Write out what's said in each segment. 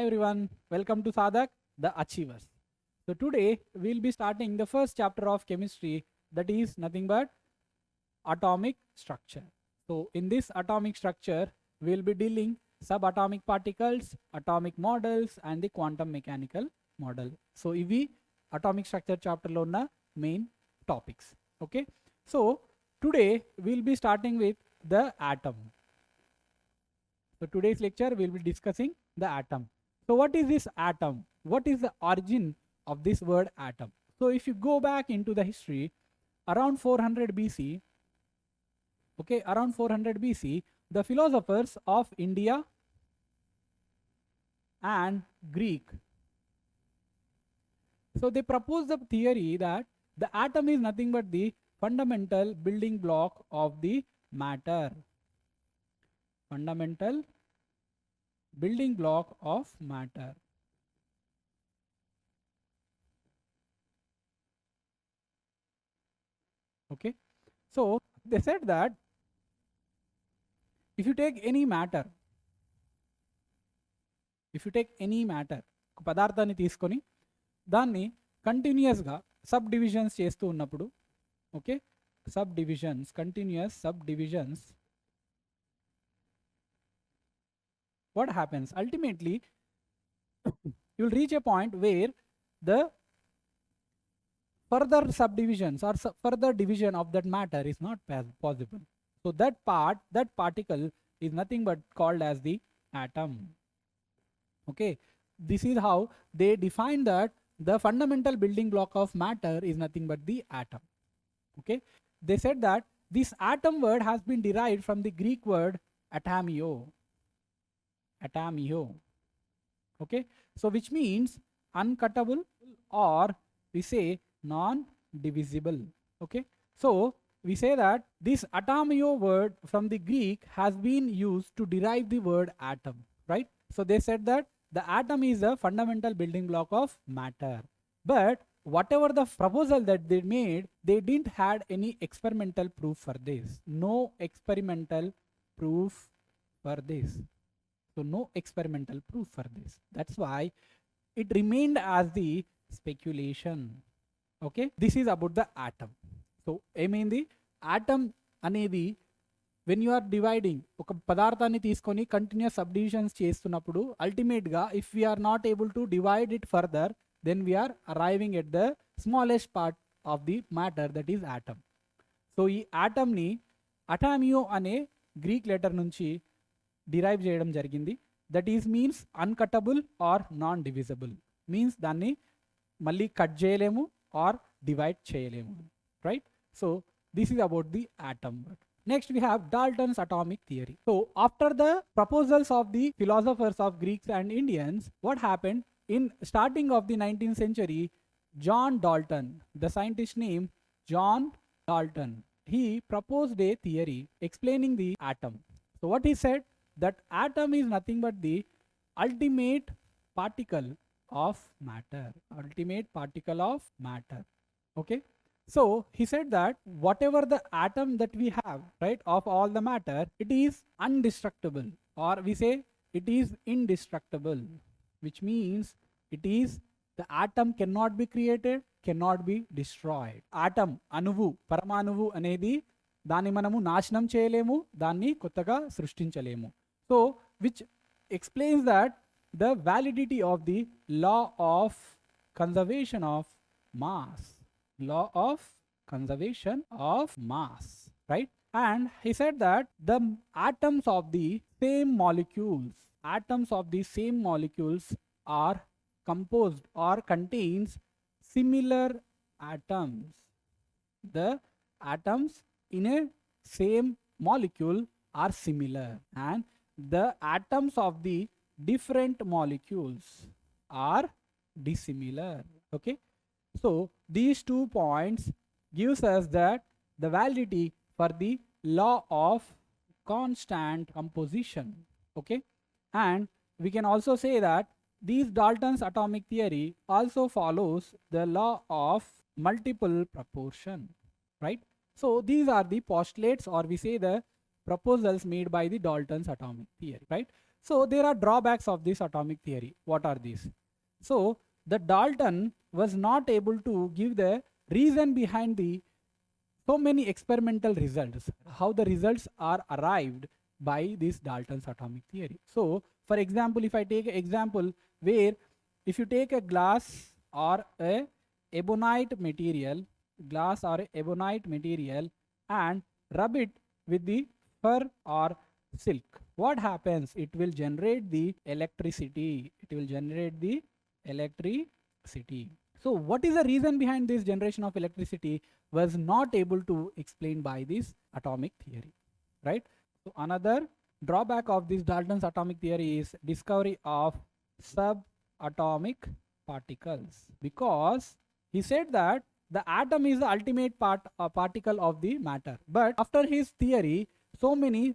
Hi everyone, welcome to Sadak, the Achievers. So today we'll be starting the first chapter of chemistry, that is nothing but atomic structure. So in this atomic structure, we'll be dealing subatomic particles, atomic models and the quantum mechanical model. So ivi atomic structure chapter lo unna main topics. Okay. So today we'll be starting with the atom. So today's lecture we'll be discussing the atom. So what is this atom? What is the origin of this word atom? So if you go back into the history, around 400 BC, okay, around 400 BC, the philosophers of India and Greek, so they proposed the theory that the atom is nothing but the fundamental building block of the matter. Fundamental building block of matter. Okay, so they said that if you take any matter, పదార్థాన్ని తీసుకొని దాన్ని కంటిన్యూస్గా sub divisions చేస్తూ ఉన్నప్పుడు, okay, sub divisions, continuous sub divisions, what happens ultimately you will reach a point where the further subdivisions or further division of that matter is not possible. So that particle is nothing but called as the atom. Okay, this is how they define that the fundamental building block of matter is nothing but the atom. Okay, they said that this atom word has been derived from the Greek word atomio. Okay, so which means uncuttable, or we say non-divisible. Okay, so we say that this atomio word from the Greek has been used to derive the word atom, right? So they said that the atom is the fundamental building block of matter, but whatever the proposal that they made, they didn't had any experimental proof for this. No experimental proof for this. So no experimental proof for this. That's why it remained as the speculation. Okay, this is about the atom. So ఏమైంది, atom అనేది when you are dividing ఒక పదార్థాన్ని తీసుకొని continuous sub divisions చేస్తున్నప్పుడు అల్టిమేట్గా if we are not able to divide it further, then we are arriving at the smallest part of the matter, that is atom. So ఈ atomని అటామియో అనే Greek letter నుంచి derive చేయడం జరిగింది. That is means uncuttable or non divisible, means దాన్ని మళ్ళీ cut చేయలేము or divide చేయలేము, right? So this is about the atom. Next we have Dalton's atomic theory. So after the proposals of the philosophers of Greeks and Indians, what happened in starting of the 19th century, John Dalton, the scientist name John Dalton, he proposed a theory explaining the atom. So what he said, that atom is nothing but the ultimate particle of matter. Okay, so he said that whatever the atom that we have, right, of all the matter, it is undestructible, or we say it is indestructible, which means it is the atom cannot be created, cannot be destroyed. Atom, anuvu, paramanuvu అనేది దాన్ని మనము నాశనం చేయలేము, దాన్ని కొత్తగా సృష్టించలేము. So which explains that the validity of the law of conservation of mass, right? And he said that the atoms of the same molecules are composed or contains similar atoms. The atoms in a same molecule are similar, and the atoms of the different molecules are dissimilar. Okay, so these 2 points gives us that the validity for the law of constant composition. Okay, and we can also say that these Dalton's atomic theory also follows the law of multiple proportion, right? So these are the postulates, or we say the proposals made by the Dalton's atomic theory, right? So there are drawbacks of this atomic theory. What are these? So the Dalton was not able to give the reason behind the so many experimental results, how the results are arrived by this Dalton's atomic theory. So for example, if I take an example where if you take a glass or a ebonite material, glass or ebonite material, and rub it with the fur or silk, what happens? It will generate the electricity. It will generate the electricity. So what is the reason behind this generation of electricity was not able to explain by this atomic theory, right? So another drawback of this Dalton's atomic theory is discovery of subatomic particles, because he said that the atom is the ultimate particle of the matter, but after his theory so many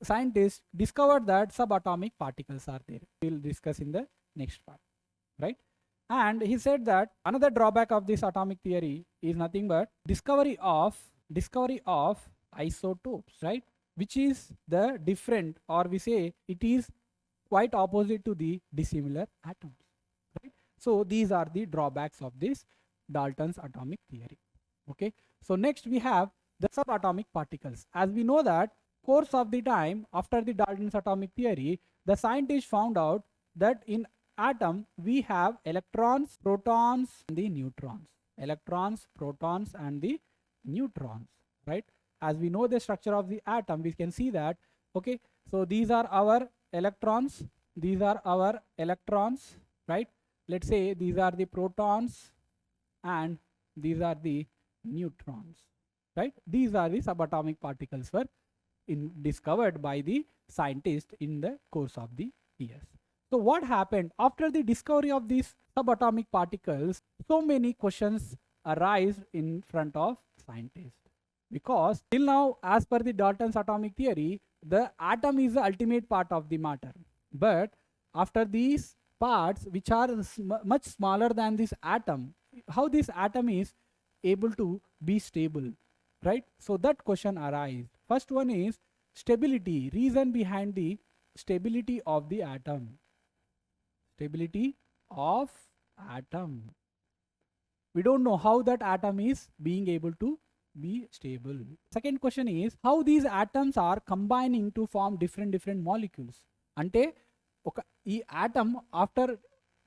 scientists discovered that subatomic particles are there. We'll discuss in the next part, right? And he said that another drawback of this atomic theory is nothing but discovery of isotopes, right? Which is the different, or we say it is quite opposite to the dissimilar atoms, right? So these are the drawbacks of this Dalton's atomic theory. Okay, so next we have the subatomic particles. As we know that course of the time after the Dalton's atomic theory, the scientists found out that in atom we have electrons, protons, and the neutrons. Electrons, protons, and the neutrons, right? As we know the structure of the atom, we can see that. Okay, so these are our electrons, these are our electrons, right? Let's say these are the protons and these are the neutrons, right? These are the subatomic particles were discovered by the scientists in the course of the years. So what happened after the discovery of these subatomic particles? So many questions arise in front of scientists, because till now, as per the Dalton's atomic theory, the atom is the ultimate part of the matter, but after these parts which are much smaller than this atom, how this atom is able to be stable, right? So that question arises. First one is stability, reason behind the stability of the atom. Stability of atom. We don't know how that atom is being able to be stable. Second question is how these atoms are combining to form different molecules. Ante oka ee atom after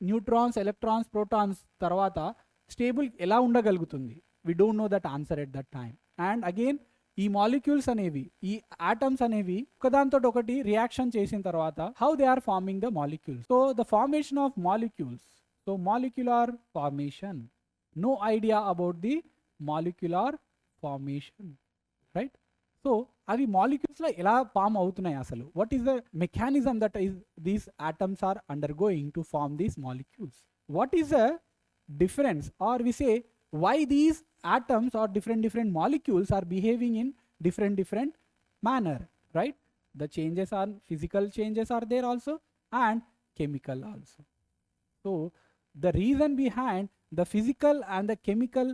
neutrons, electrons, protons tarvata stable ela undagalugutundi? We don't know that answer at that time. And again ఈ molecules అనేవి, ఈ atoms అనేవి ఒకదాంతో ఒకటి reaction చేసిన తర్వాత how they are forming the molecules. So the formation of molecules, so molecular formation, no idea about the molecular formation, right? So అవి మాలిక్యూల్స్లో ఎలా ఫామ్ అవుతున్నాయి అసలు? What is the mechanism that is these atoms are undergoing to form these molecules? What is the difference, or we say why these atoms or different molecules are behaving in different manner, right? The changes are physical changes are there also and chemical also. So the reason behind the physical and the chemical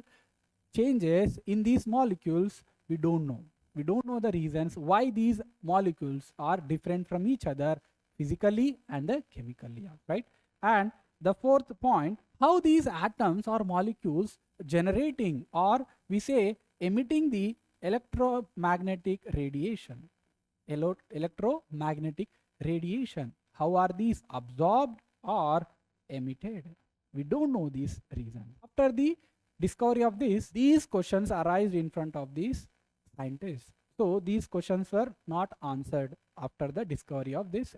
changes in these molecules, we don't know. We don't know the reasons why these molecules are different from each other physically and the chemically, right? And the fourth point, how these atoms or molecules generating, or we say emitting the electromagnetic radiation. Electromagnetic radiation. How are these absorbed or emitted? We don't know these reasons. After the discovery of this, these questions arise in front of these scientists. So these questions were not answered after the discovery of this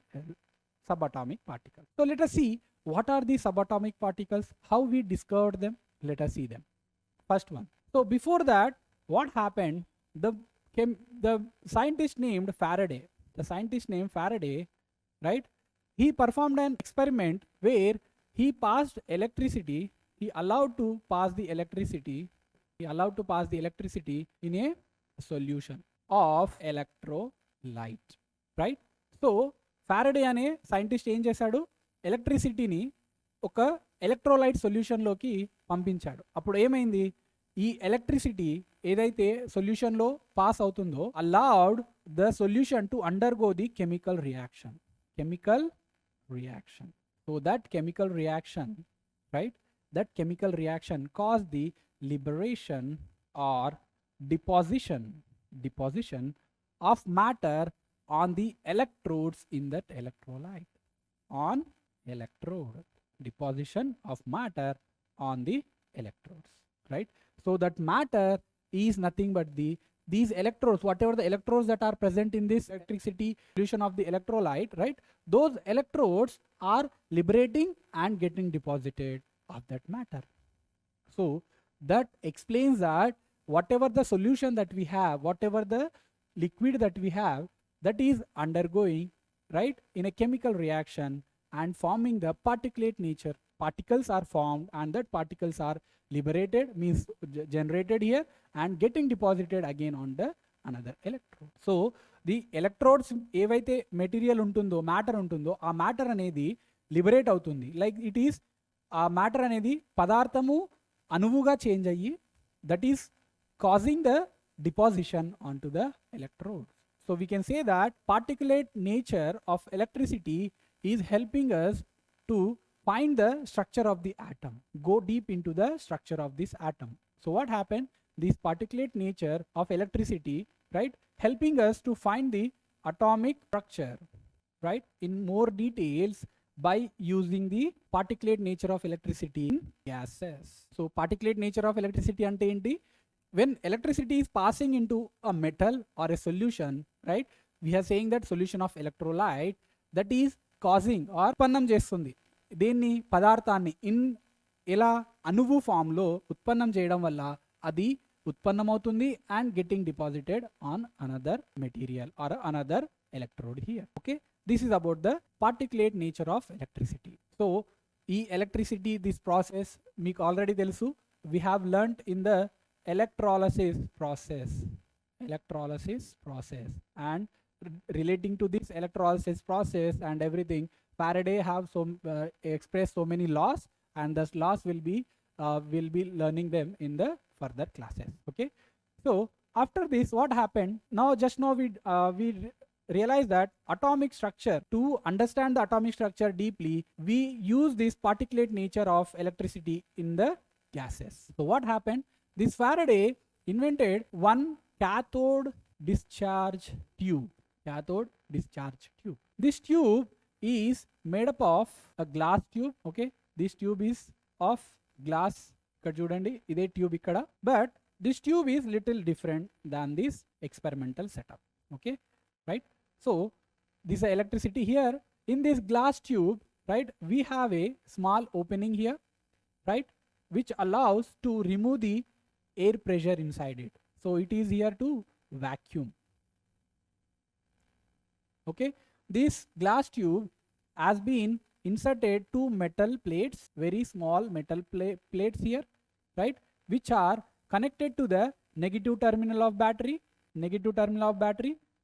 subatomic particle. So let us see what are the subatomic particles, how we discovered them. Let us see them. First one. So before that, what happened? The scientist named Faraday, right? He performed an experiment where he passed electricity. He allowed to pass the electricity in a solution of electrolyte, right? So Faraday అనే scientist ఏం చేశాడు? ఎలక్ట్రిసిటీని ఒక electrolyte సొల్యూషన్లోకి పంపించాడు. అప్పుడు ఏమైంది? ఈ electricity ఏదైతే సొల్యూషన్లో pass అవుతుందో allowed the solution to undergo the chemical reaction. chemical reaction. So that chemical reaction, right, that chemical reaction cause the liberation or deposition of matter on the electrodes in that electrolyte. On electrode, deposition of matter on the electrodes, right? So that matter is nothing but these electrodes, whatever the electrodes that are present in this electricity solution of the electrolyte, right? Those electrodes are liberating and getting deposited of that matter. So that explains that whatever the solution that we have, whatever the liquid that we have, that is undergoing, right, in a chemical reaction and forming the particulate nature. Particles are formed and that particles are liberated, means generated here, and getting deposited again on the another electrode. So the electrodes ఏవైతే material ఉంటుందో, matter ఉంటుందో, ఆ matter అనేది liberate అవుతుంది. Like it is ఆ matter అనేది పదార్థము అణువుగా చేంజ్ అయ్యి that is causing the deposition onto the electrode. So we can say that particulate nature of electricity is helping us to find the structure of the atom, go deep into the structure of this atom. So what happened? This particulate nature of electricity, right, helping us to find the atomic structure, right, in more details by using the particulate nature of electricity in gases. So particulate nature of electricity ante enti? When electricity is passing into a metal or a solution, right, we are saying that solution of electrolyte that is causing or ఉత్పన్నం చేస్తుంది దేన్ని పదార్థాన్ని in ఇలా అణువు form లో ఉత్పన్నం చేయడం వల్ల అది ఉత్పన్నమవుతుంది and getting deposited on another material or another electrode here. Okay, this is about the particulate nature of electricity. So ఈ electricity, this process మీకు already తెలుసు. We have learnt in the electrolysis process and relating to this electrolysis process and everything, Faraday have expressed so many laws, and those laws will be learning them in the further classes. Okay, so after this what happened, just now we realize that atomic structure, to understand the atomic structure deeply, we use this particulate nature of electricity in the gases. So what happened? This Faraday invented one cathode discharge tube. This tube is made up of a glass tube. Okay, this tube is of glass. Ikkada chudandi, ide tube ikkada, but this tube is little different than this experimental setup. Okay, right? So this electricity here in this glass tube, right, we have a small opening here, right, which allows to remove the air pressure inside it. So it is here to vacuum. Okay, this glass tube has been inserted two metal plates, very small metal plates here, right, which are connected to the negative terminal of battery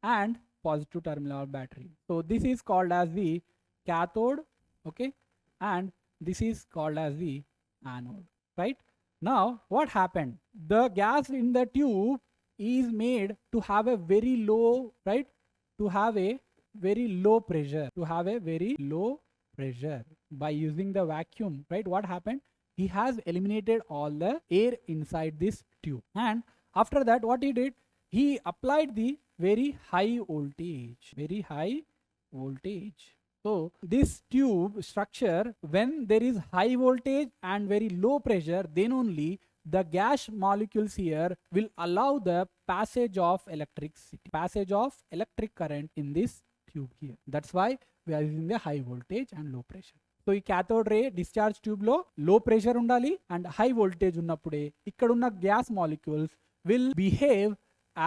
and positive terminal of battery. So this is called as the cathode, okay, and this is called as the anode, right? Now what happened? The gas in the tube is made to have a very low, right, to have a very low pressure by using the vacuum, right? What happened? He has eliminated all the air inside this tube, and after that what he did, he applied the very high voltage. So this tube structure, when there is high voltage and very low pressure, then only the gas molecules here will allow the passage of electric current in this tube here. That's why we are using the high voltage and low pressure. So ఈ cathode ray discharge tube లో low pressure ఉండాలి and high voltage ఉన్నప్పుడే ఇక్కడున్న gas molecules will behave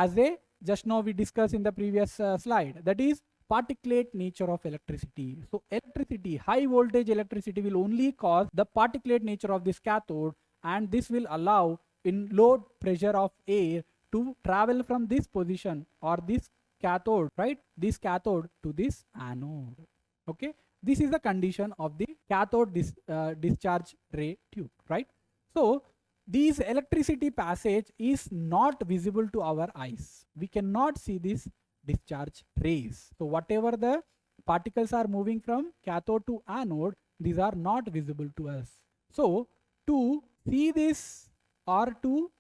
as a, just now we discussed in the previous slide, that is particulate nature of electricity. So electricity, high voltage electricity will only cause the particulate nature of this cathode, and this will allow in low pressure of air to travel from this position or this cathode, right, this cathode to this anode. Okay, this is the condition of the cathode discharge ray tube, right? So this electricity passage is not visible to our eyes. We cannot see this discharge rays. So whatever the particles are moving from cathode to anode, these are not visible to us. So to see this, or to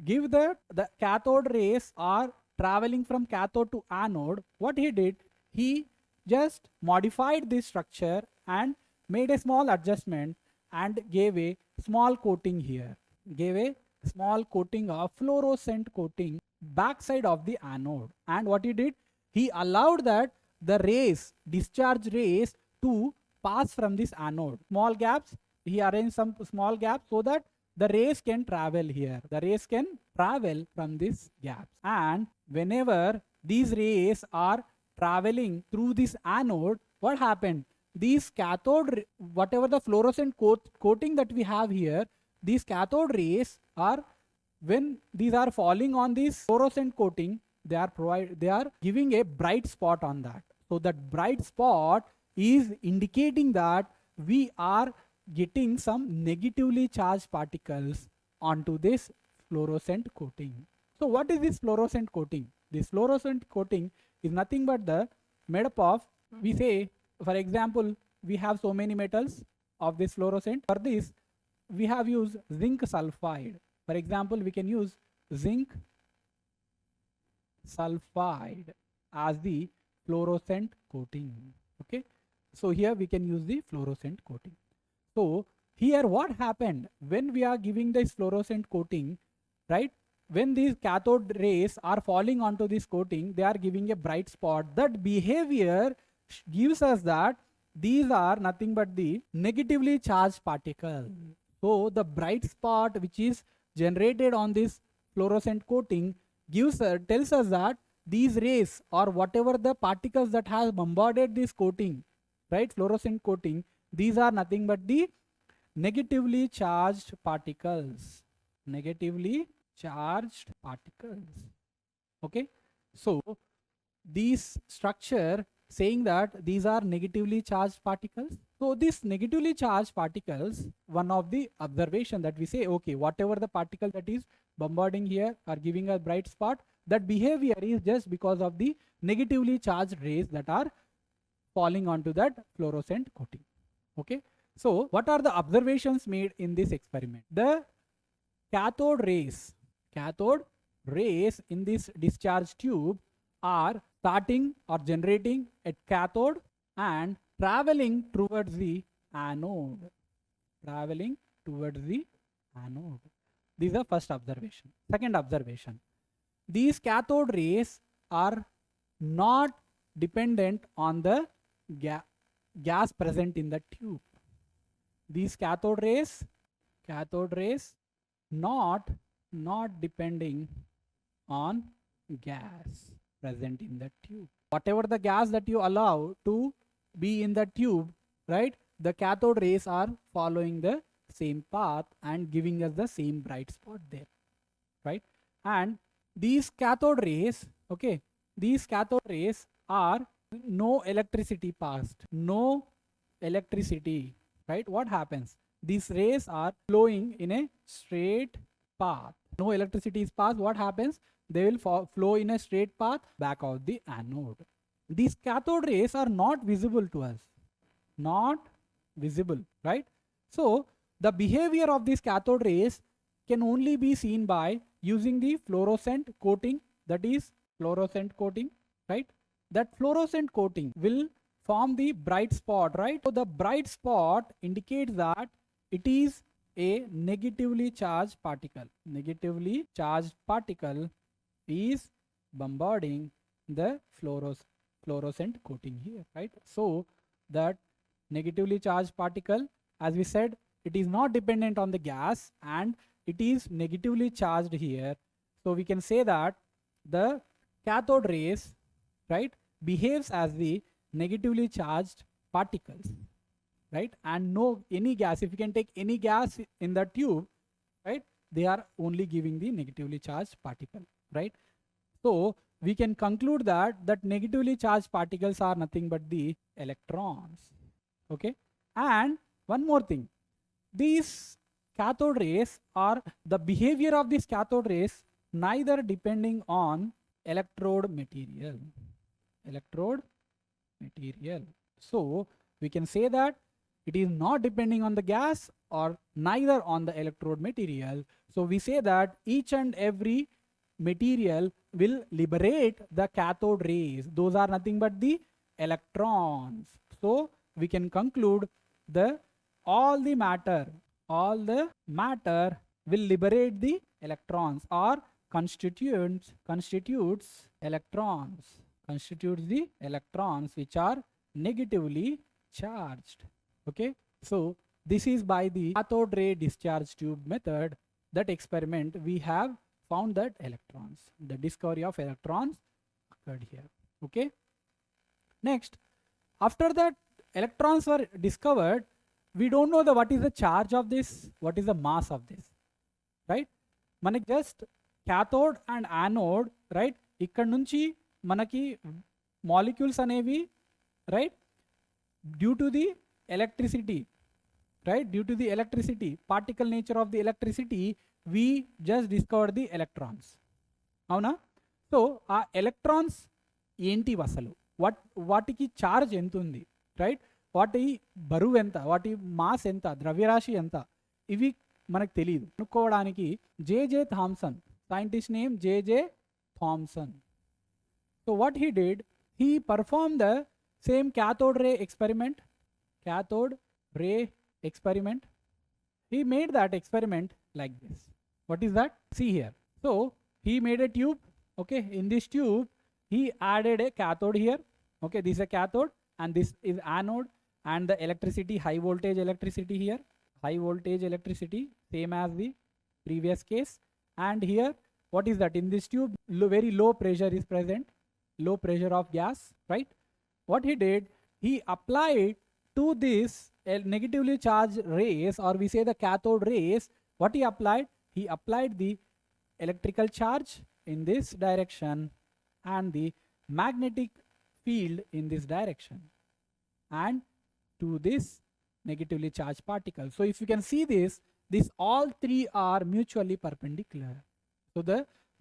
give the cathode rays are traveling from cathode to anode, what he did, he just modified this structure and made a small adjustment and gave a small coating here, gave a small coating of fluorescent coating backside of the anode. And what he did, he allowed that the rays, discharge rays, to pass from this anode. Small gaps, he arranged some small gaps so that the rays can travel here. The rays can travel from this gaps. And whenever these rays are traveling through this anode, what happened? These cathode, whatever the fluorescent coating that we have here, these cathode rays are, when these are falling on this fluorescent coating, they are giving a bright spot on that. So that bright spot is indicating that we are getting some negatively charged particles onto this fluorescent coating. So what is this fluorescent coating? This fluorescent coating is nothing but the made up of, we say, for example, we have so many metals of this fluorescent. For this, we have used zinc sulfide. For example, we can use zinc sulfide as the fluorescent coating. Okay, so here we can use the fluorescent coating. So here what happened, when we are giving this fluorescent coating, right, when these cathode rays are falling onto this coating, they are giving a bright spot. That behavior gives us that these are nothing but the negatively charged particle. So the bright spot which is generated on this fluorescent coating tells us that these rays, or whatever the particles that has bombarded this coating, right, fluorescent coating, these are nothing but the negatively charged particles. Negatively charged particles. Okay, so this structure saying that these are negatively charged particles. So these negatively charged particles, one of the observation that we say, okay, whatever the particle that is bombarding here are giving a bright spot, that behavior is just because of the negatively charged rays that are falling onto that fluorescent coating. Okay, so what are the observations made in this experiment? The cathode rays in this discharge tube are starting or generating at cathode and traveling towards the anode. Traveling towards the anode. This is the first observation. Second observation, these cathode rays are not dependent on the gas present in the tube. These cathode rays not depending on gas present in the tube. Whatever the gas that you allow to be in the tube, right, the cathode rays are following the same path and giving us the same bright spot there, right? And these cathode rays, okay, these cathode rays are no electricity passed, no electricity, right? What happens? These rays are flowing in a straight path. No electricity is passed. What happens? They will flow in a straight path back out the anode. These cathode rays are not visible to us. Not visible, right? So the behavior of these cathode rays can only be seen by using the fluorescent coating, that is fluorescent coating, right? That fluorescent coating will form the bright spot, right? So the bright spot indicates that it is a negatively charged particle. Negatively charged particle is bombarding the fluorescent coating here, right? So that negatively charged particle, as we said, it is not dependent on the gas and it is negatively charged here. So we can say that the cathode rays, right, behaves as the negatively charged particles, right? And no any gas, if you can take any gas in the tube, right, they are only giving the negatively charged particle, right? So we can conclude that negatively charged particles are nothing but the electrons. Okay, and one more thing, these cathode rays, are the behavior of these cathode rays neither depending on electrode material. So we can say that it is not depending on the gas or neither on the electrode material. So we say that each and every material will liberate the cathode rays. Those are nothing but the electrons. So we can conclude the all the matter will liberate the electrons or constitutes the electrons which are negatively charged. Okay, so this is by the cathode ray discharge tube method, that experiment we have found that the discovery of electrons occurred here. Okay, next, after that electrons were discovered, we don't know what is the charge of this, what is the mass of this, right? మనకి just cathode and anode, right? ఇక్కడ నుంచి మనకి molecules అనేవి, right, due to the electricity, particle nature of the electricity, we just discovered the electrons. అవునా? So ఆ electrons ఏంటి అసలు, వాటికి ఛార్జ్ ఎంత ఉంది, రైట్, వాటి బరువు ఎంత, వాటి మాస్ ఎంత, ద్రవ్యరాశి ఎంత, ఇవి మనకు తెలియదు. కనుక్కోవడానికి J J Thomson, scientist name J.J. Thomson. So what he did, he performed the same cathode ray experiment. He made that experiment like this. What is that? See here. So he made a tube. Okay, in this tube he added a cathode here. Okay, this is a cathode and this is anode, and the electricity, high voltage electricity here, same as the previous case. And here, what is that? In this tube, very low pressure is present, low pressure of gas, right? What he did, he applied to this negatively charged rays, or we say the cathode rays, what he applied? He applied the electrical charge in this direction and the magnetic field in this direction, and to this negatively charged particle. So if you can see this all three are mutually perpendicular. So the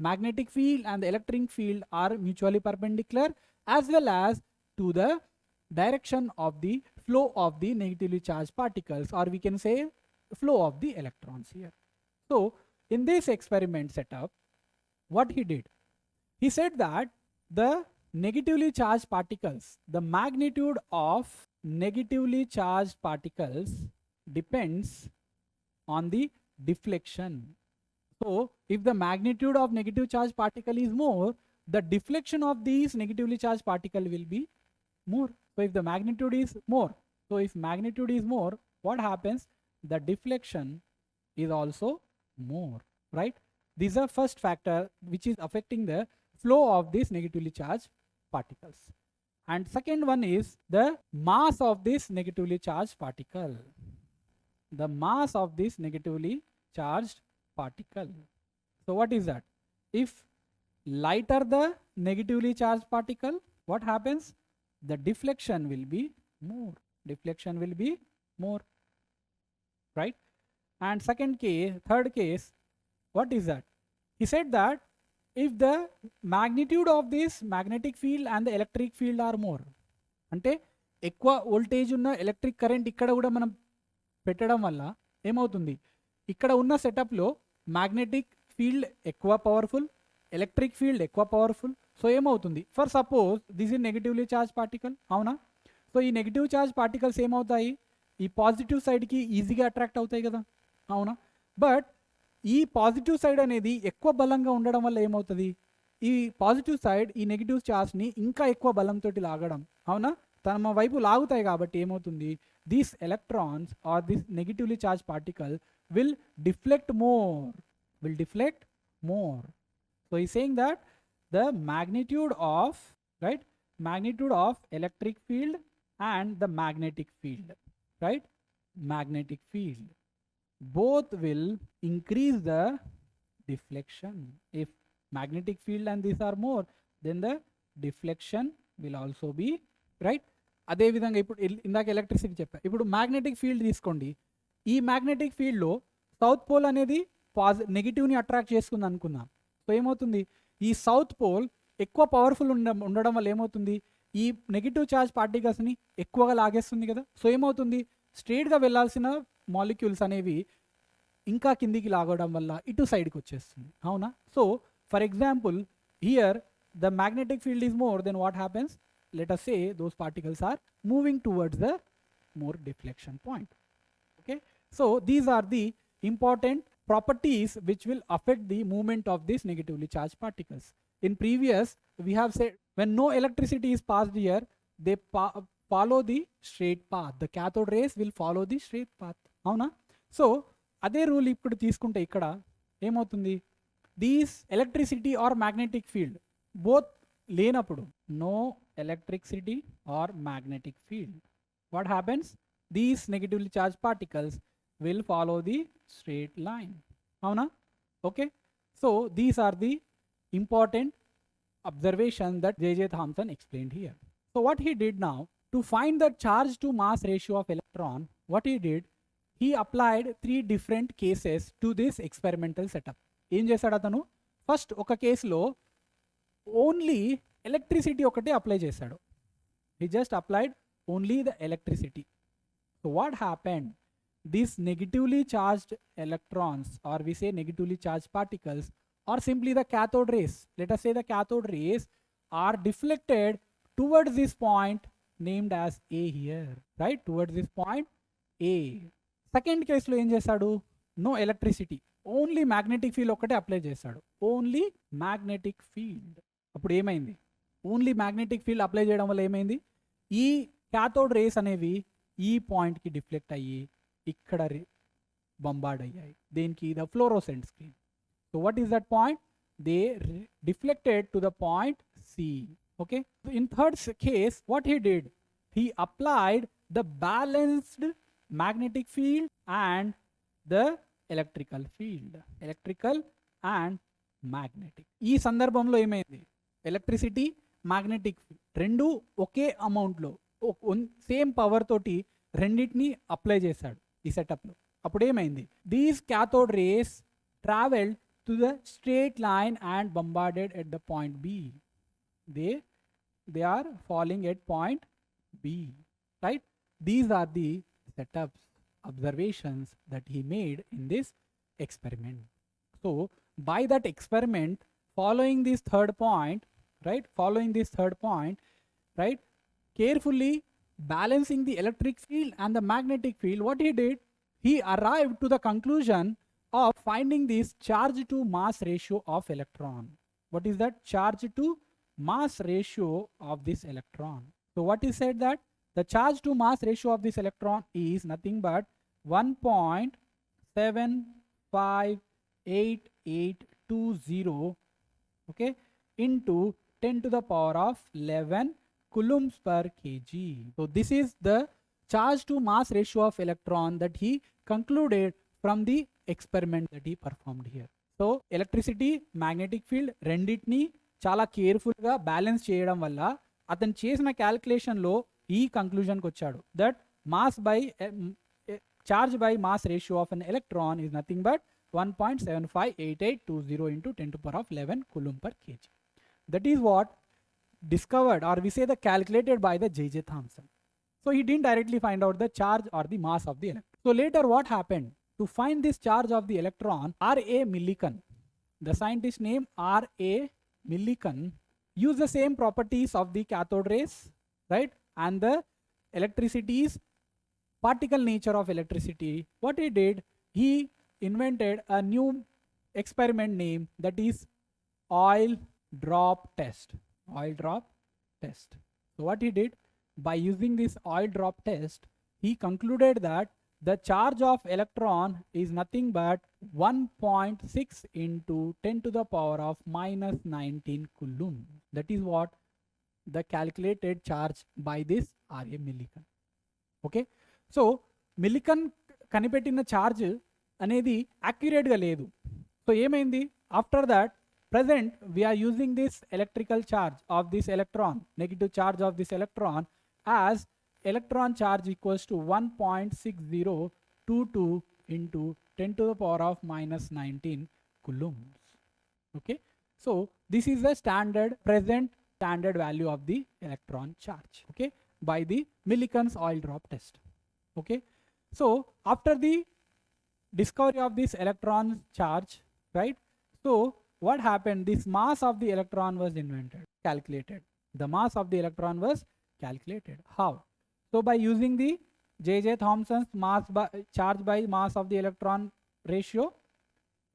magnetic field and the electric field are mutually perpendicular, as well as to the direction of the flow of the negatively charged particles, or we can say flow of the electrons here. So in this experiment setup, what he did, he said that the negatively charged particles, the magnitude of negatively charged particles depends on the deflection. So if the magnitude of negative charge particle is more, the deflection of these negatively charged particle will be more. So if the magnitude is more, what happens? The deflection is also more, right? These are first factor which is affecting the flow of these negatively charged particles. And second one is the mass of this negatively charged particle. The mass of this negatively charged particle. So what is that? If lighter the negatively charged particle, what happens? The deflection will be more. Right? And third case, what is that? He said that if the magnitude of this magnetic field and the electric field are more, అంటే ఎక్కువ voltage ఉన్న electric current ఇక్కడ కూడా మనం పెట్టడం వల్ల ఏమవుతుంది, ఇక్కడ ఉన్న సెటప్లో మ్యాగ్నెటిక్ ఫీల్డ్ ఎక్కువ పవర్ఫుల్, ఎలక్ట్రిక్ ఫీల్డ్ ఎక్కువ పవర్ఫుల్. సో ఏమవుతుంది, for suppose this is negatively charge particle, అవునా? సో ఈ నెగిటివ్ చార్జ్ పార్టికల్స్ ఏమవుతాయి, ఈ పాజిటివ్ సైడ్కి ఈజీగా అట్రాక్ట్ అవుతాయి కదా, అవునా? బట్ ఈ పాజిటివ్ సైడ్ అనేది ఎక్కువ బలంగా ఉండడం వల్ల ఏమవుతుంది, ఈ పాజిటివ్ సైడ్ ఈ నెగిటివ్ చార్జ్ని ఇంకా ఎక్కువ బలంతో లాగడం, అవునా, తమ వైపు లాగుతాయి. కాబట్టి ఏమవుతుంది, these electrons are this negatively charge particle will deflect more. So he's saying that the magnitude of electric field and the magnetic field, both will increase the deflection. If magnetic field and these are more, then the deflection will also be, right? అదే విధంగా ఇప్పుడు ఇందాక electricity చెప్పా, ఇప్పుడు magnetic field తీసుకోండి. ఈ magnetic ఫీల్డ్లో south pole అనేది నెగిటివ్ని అట్రాక్ట్ చేసుకుంది అనుకుందాం. సో ఏమవుతుంది, ఈ సౌత్ పోల్ ఎక్కువ పవర్ఫుల్ ఉండడం వల్ల ఏమవుతుంది, ఈ నెగిటివ్ ఛార్జ్ పార్టికల్స్ని ఎక్కువగా లాగేస్తుంది కదా. సో ఏమవుతుంది, స్ట్రేట్గా వెళ్ళాల్సిన మాలిక్యూల్స్ అనేవి ఇంకా కిందికి లాగడం వల్ల ఇటు సైడ్కి వచ్చేస్తుంది, అవునా. So for example here the magnetic field is more than what happens, let us say those particles are moving towards the more deflection point. Okay, so these are the important properties which will affect the movement of these negatively charged particles. In previous we have said when no electricity is passed here, they follow the straight path, the cathode rays will follow the straight path, avuna. So అదే rule ఇప్పుడు తీసుకుంటే ఇక్కడ ఏమవుతుంది, these electricity or magnetic field both లేనప్పుడు, no electricity or magnetic field, what happens, these negatively charged particles will follow the straight line, avuna. Okay, so these are the important observations that J.J. Thomson explained here. So what he did now, to find the charge to mass ratio of electron, what he did, he applied 3 different cases to this experimental setup. ఏం చేశాడు అతను, first ఒక కేసులో only electricity ఒకటే apply చేశాడు, he just applied only the electricity. So what happened, these negatively charged electrons, or we say negatively charged particles, or simply the cathode rays, let us say the cathode rays are deflected towards this point named as A here, right, towards this point A. Second కేసులో ఏం చేశాడు, no electricity, only magnetic field ఒకటే apply చేశాడు, only magnetic field. అప్పుడు ఏమైంది, only magnetic field apply చేయడం వల్ల ఏమైంది, ఈ క్యాథోడ్ రేస్ అనేవి ఈ పాయింట్కి డిఫ్లెక్ట్ అయ్యి ఇక్కడ బంబార్డ్ అయ్యాయి, దేనికి, the fluorescent screen. So what is that point, they deflected to the point C. Okay, in third case what he did, he applied the balanced magnetic field and the electrical field, electrical and magnetic. ఈ సందర్భంలో ఏమైంది, electricity magnetic రెండు ఒకే అమౌంట్లో same power తోటి రెండింటిని apply చేశాడు ఈ సెటప్లో. అప్పుడు ఏమైంది, these cathode rays travelled to the straight line and bombarded at the point B. they are falling at point B, right. These are the setups, observations that he made in this experiment. So by that experiment, following this third point, right, carefully balancing the electric field and the magnetic field, what he did, he arrived to the conclusion of finding this charge to mass ratio of electron. What is that charge to mass ratio of this electron? So what is said, that the charge to mass ratio of this electron is nothing but 1.758820, okay, into 10 to the power of 11 coulombs per kg. So this is the charge to mass ratio of electron that he concluded from the experiment that he performed here. So electricity, magnetic field రెండిటిని చాలా కేర్ఫుల్గా balance చేయడం వల్ల అతను చేసిన క్యాల్కులేషన్లో ఈ కంక్లూజన్కి వచ్చాడు, that mass by charge by mass ratio of an electron is nothing but 1.758820 into 10 to the power of 11 coulomb per kg. That is what discovered, or we say the calculated by the J.J. Thomson. So he didn't directly find out the charge or the mass of the electron. So later what happened, to find this charge of the electron, R.A. Millikan, the scientist named R.A. Millikan, used the same properties of the cathode rays, right, and the electricity's particle nature of electricity. What he did, he invented a new experiment name, that is oil drop test. So what he did, by using this oil drop test, he concluded that the charge of electron is nothing but 1.6 into 10 to the power of minus 19 coulomb. That is what the calculated charge by this R.A. Millikan. Okay, so Millikan కనిపెట్టిన charge అనేది యాక్యురేట్గా లేదు. So ఏమైంది, after that present we are using this electrical charge of this electron, negative charge of this electron, as electron charge equals to 1.6022 into 10 to the power of minus 19 coulombs. Okay, so this is the standard present standard value of the electron charge, okay, by the Millikan's oil drop test. Okay, so after the discovery of this electron charge, right, so what happened, this mass of the electron was calculated. The mass of the electron was calculated. How? So by using the J.J. Thomson's charge by mass of the electron ratio,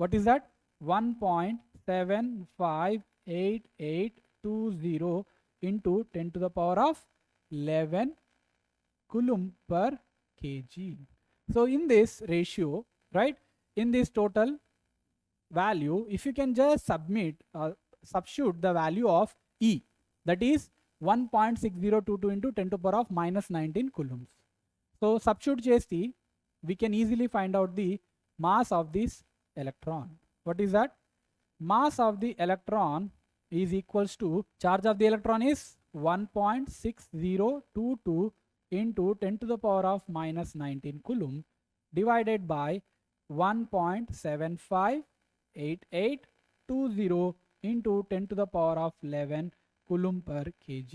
what is that? 1.7588820 into 10 to the power of 11 coulomb per kg. So in this ratio, right, in this total value, if you can just substitute the value of E, that is 1.6022 into 10 to the power of minus 19 coulombs. So substitute chesti, we can easily find out the mass of this electron. What is that? Mass of the electron is equals to, charge of the electron is 1.6022 into 10 to the power of minus 19 coulomb divided by 1.758820 into 10 to the power of 11 coulomb per kg.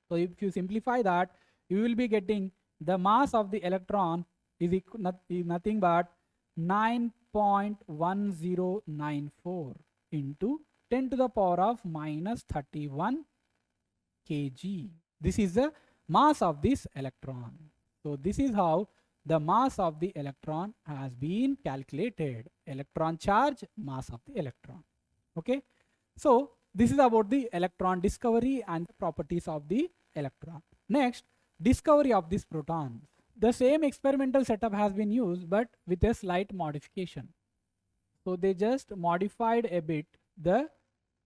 So if you simplify that, you will be getting the mass of the electron is nothing but 9.1094 into 10 to the power of minus 31 kg. This is the mass of this electron. So this is how the mass of the electron has been calculated. Electron charge, mass of the electron. Okay. So this is about the electron discovery and the properties of the electron. Next, discovery of this proton. The same experimental setup has been used, but with a slight modification. So they just modified a bit the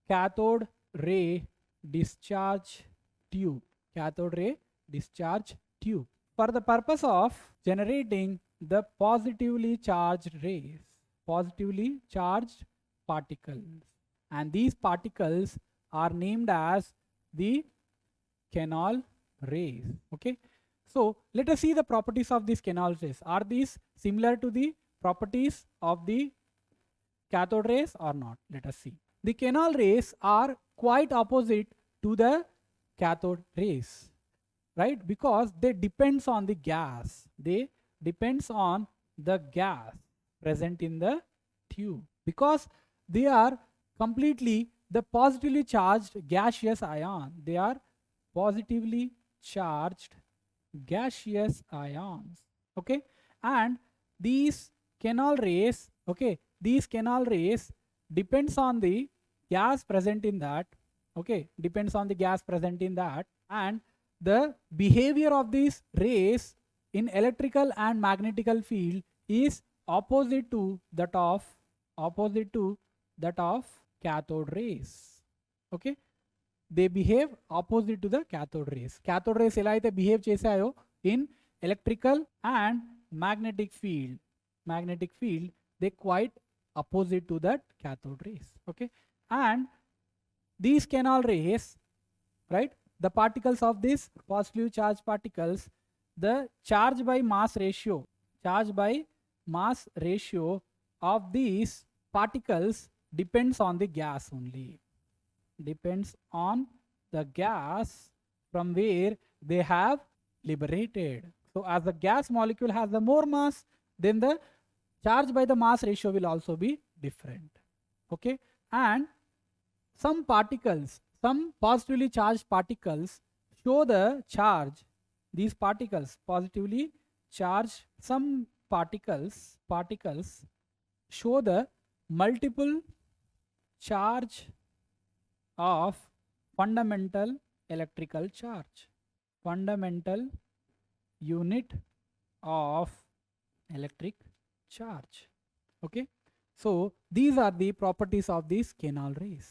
cathode ray discharge tube. Cathode ray discharge tube for the purpose of generating the positively charged rays, positively charged particles, and these particles are named as the canal rays. Okay, so let us see the properties of these canal rays. Are these similar to the properties of the cathode rays or not? Let us see. The canal rays are quite opposite to the cathode rays, right? Because they depends on the gas. They depends on the gas present in the tube, because they are completely the positively charged gaseous ion. They are positively charged gaseous ions. Okay, and these canal rays, okay, these canal rays depends on the gas present in that. Okay, depends on the gas present in that, and the behavior of these rays in electrical and magnetical field is opposite to that of cathode rays. Okay, they behave opposite to the cathode rays. Cathode rays ఎలా అయితే behave చేశాయో in electrical and magnetic field, they quite opposite to that cathode rays. Okay, and these canal rays, right, the particles of these positively charged particles, the charge by mass ratio of these particles depends on the gas only. Depends on the gas from where they have liberated. So as the gas molecule has the more mass, then the charge by the mass ratio will also be different. Okay, and some particles, some positively charged particles show the charge. These particles positively charged, some particles show the multiple charge of fundamental electrical charge, fundamental unit of electric charge. Okay, so these are the properties of these canal rays.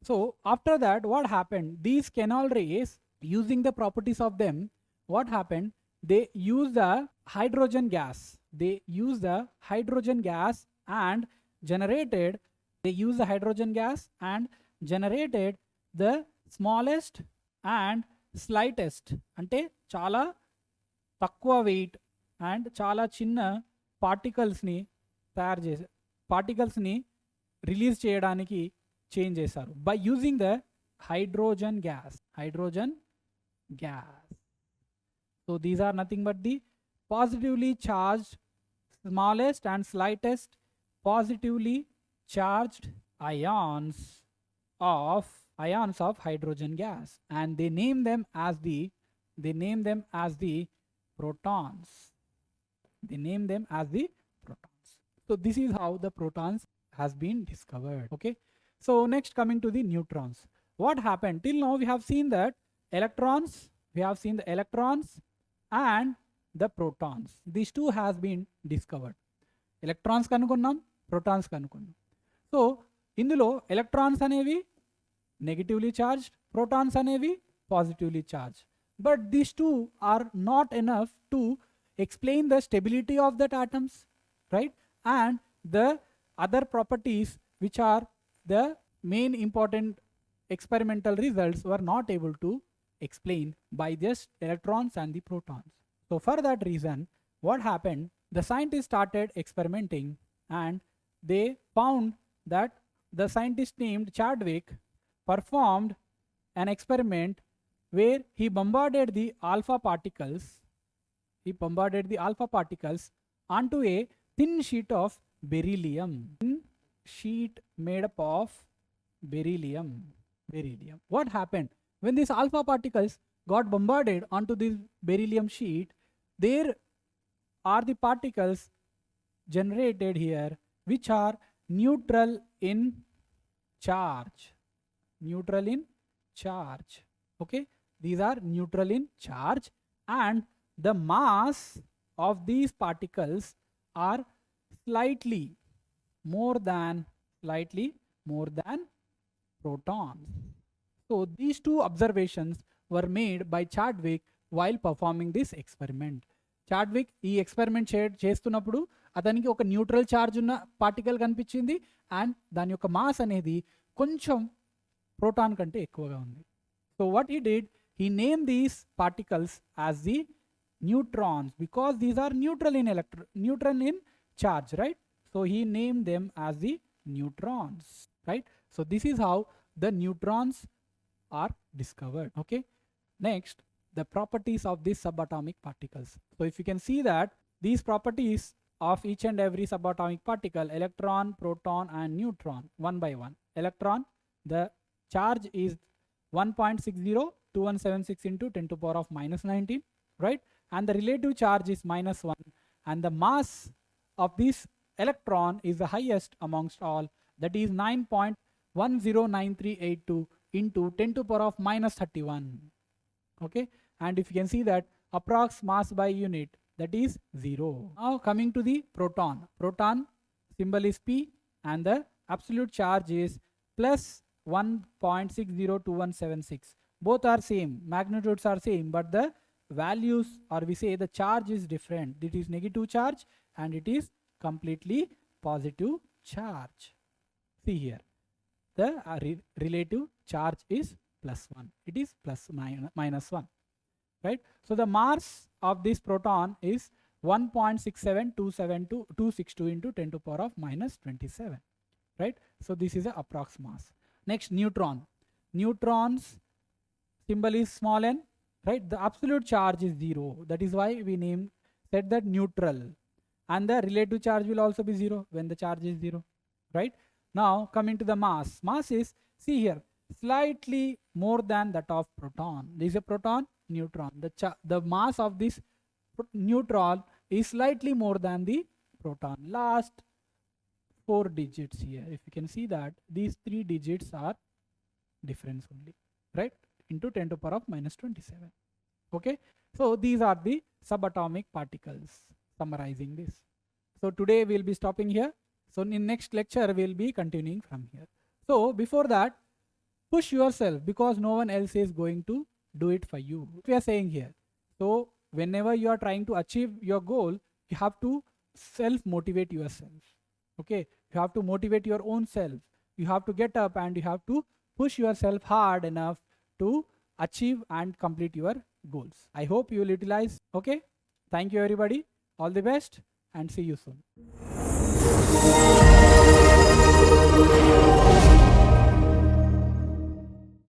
So after that, what happened, these canal rays, using the properties of them, what happened, they use the hydrogen gas. They use the hydrogen gas and generated, the smallest and slightest, ante chala takkuva weight and chala chinna particles ni తయారు చేశారు, particles ni release చేయడానికి change చేశారు by using the hydrogen gas. So these are nothing but the positively charged, smallest and slightest positively charged ions of hydrogen gas, and they name them as the protons. So this is how the protons has been discovered. Okay, so next, coming to the neutrons. What happened till now? We have seen that electrons, and the protons, these two has been discovered. Electrons kanukunnam, protons kanukunnam. So ఇందులో electrons అనేవి negatively charged, protons అనేవి positively charged, but these two are not enough to explain the stability of that atoms, right? And the other properties which are the main important experimental results were not able to explain by just electrons and the protons. So for that reason, what happened, the scientists started experimenting, and they found that the scientist named Chadwick performed an experiment where he bombarded the alpha particles onto a thin sheet of beryllium. Made up of beryllium. What happened when these alpha particles got bombarded onto this beryllium sheet? There are the particles generated here which are neutral in charge. Okay, these are neutral in charge, and the mass of these particles are slightly more than protons. So these two observations were made by Chadwick while performing this experiment. Chadwick ఈ experiment చేస్తున్నప్పుడు అతనికి ఒక neutral charge ఉన్న particle కనిపించింది, and దాని యొక్క mass అనేది కొంచెం ప్రోటాన్ కంటే ఎక్కువగా ఉంది. So what he did, he name these particles as the neutrons because these are neutral in charge, right? So he named them as the neutrons, right? So this is how the neutrons are discovered. Okay, next, the properties of these subatomic particles. So if you can see that these properties of each and every subatomic particle, electron, proton and neutron, one by one. Electron, the charge is 1.602176 into 10 to the power of minus 19, right? And the relative charge is -1, and the mass of this electron is the highest amongst all, that is 9.109382 into 10 to the power of minus 31. Okay, and if you can see that approx mass by unit, that is 0. Now coming to the proton symbol is P, and the absolute charge is plus 1.602176. both are same, magnitudes are same, but the values, or we say the charge is different. It is negative charge and it is completely positive charge. See here, the relative charge is +1, it is -1, right? So the mass of this proton is 1.67272 into 10 to the power of minus 27, right? So this is the approx mass. Next, neutrons symbol is small n, right? The absolute charge is 0, that is why we said that neutral, and the relative charge will also be 0 when the charge is 0, right? Now coming to the mass is, see here, slightly more than that of proton. This is a proton, neutron. The mass of this neutron is slightly more than the proton. Last 4 digits here, if you can see that these 3 digits are difference only, right? Into 10 to the power of minus 27. Okay, so these are the subatomic particles, summarizing this. So today we'll be stopping here. So in next lecture we'll be continuing from here. So before that, push yourself, because no one else is going to do it for you. We are saying here, so whenever you are trying to achieve your goal, you have to self-motivate yourself. Okay, you have to motivate your own self. You have to get up and you have to push yourself hard enough to achieve and complete your goals. I hope you will utilize. Okay, thank you everybody, all the best, and see you soon.